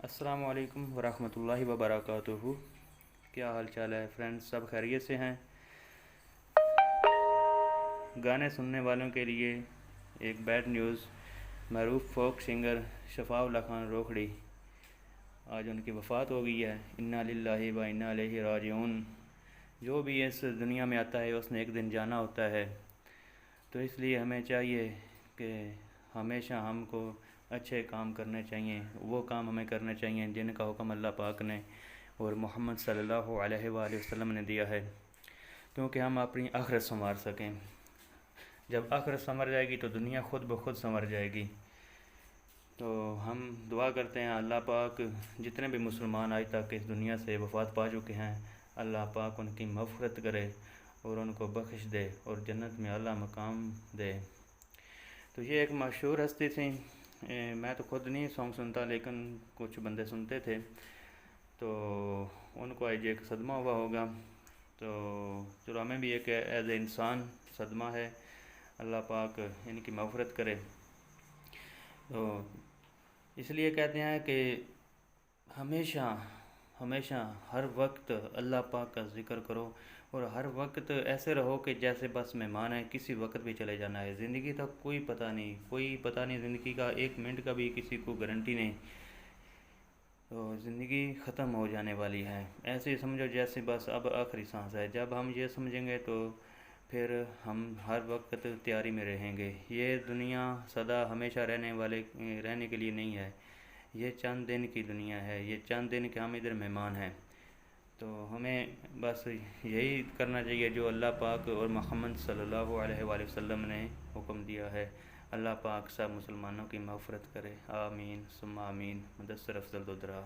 السلام علیکم ورحمۃ اللہ وبرکاتہ۔ کیا حال چال ہے فرینڈز؟ سب خیریت سے ہیں؟ گانے سننے والوں کے لیے ایک بیڈ نیوز۔ معروف فوک سنگر شفاء اللہ خان روکھڑی آج ان کی وفات ہو گئی ہے۔ انا للہ و انا الیہ راجعون۔ جو بھی اس دنیا میں آتا ہے اس نے ایک دن جانا ہوتا ہے، تو اس لیے ہمیں چاہیے کہ ہمیشہ ہم کو اچھے کام کرنے چاہیے، وہ کام ہمیں کرنے چاہیے جن کا حکم اللہ پاک نے اور محمد صلی اللہ علیہ وآلہ وسلم نے دیا ہے، کیونکہ ہم اپنی آخرت سنوار سکیں۔ جب آخرت سنور جائے گی تو دنیا خود بخود سنور جائے گی۔ تو ہم دعا کرتے ہیں اللہ پاک جتنے بھی مسلمان آج تک اس دنیا سے وفات پا چکے ہیں، اللہ پاک ان کی مغفرت کرے اور ان کو بخش دے اور جنت میں اعلیٰ مقام دے۔ تو یہ ایک مشہور ہستی تھی۔ میں تو خود نہیں سانگ سنتا، لیکن کچھ بندے سنتے تھے، تو ان کو آج ایک صدمہ ہوا ہوگا۔ تو چلو ہمیں بھی ایک ایز اے انسان صدمہ ہے، اللہ پاک ان کی مغفرت کرے۔ تو اس لیے کہتے ہیں کہ ہمیشہ ہر وقت اللہ پاک کا ذکر کرو، اور ہر وقت ایسے رہو کہ جیسے بس مہمان ہے، کسی وقت بھی چلے جانا ہے۔ زندگی کا کوئی پتہ نہیں، زندگی کا ایک منٹ کا بھی کسی کو گارنٹی نہیں۔ تو زندگی ختم ہو جانے والی ہے، ایسے ہی سمجھو جیسے بس اب آخری سانس ہے۔ جب ہم یہ سمجھیں گے تو پھر ہم ہر وقت تیاری میں رہیں گے۔ یہ دنیا سدا ہمیشہ رہنے کے لیے نہیں ہے، یہ چند دن کی دنیا ہے، یہ چند دن کے ہم ادھر مہمان ہیں۔ تو ہمیں بس یہی کرنا چاہیے جو اللہ پاک اور محمد صلی اللہ علیہ وآلہ وسلم نے حکم دیا ہے۔ اللہ پاک سب مسلمانوں کی مغفرت کرے، آمین ثم آمین۔ مدثر افضل دودرہ۔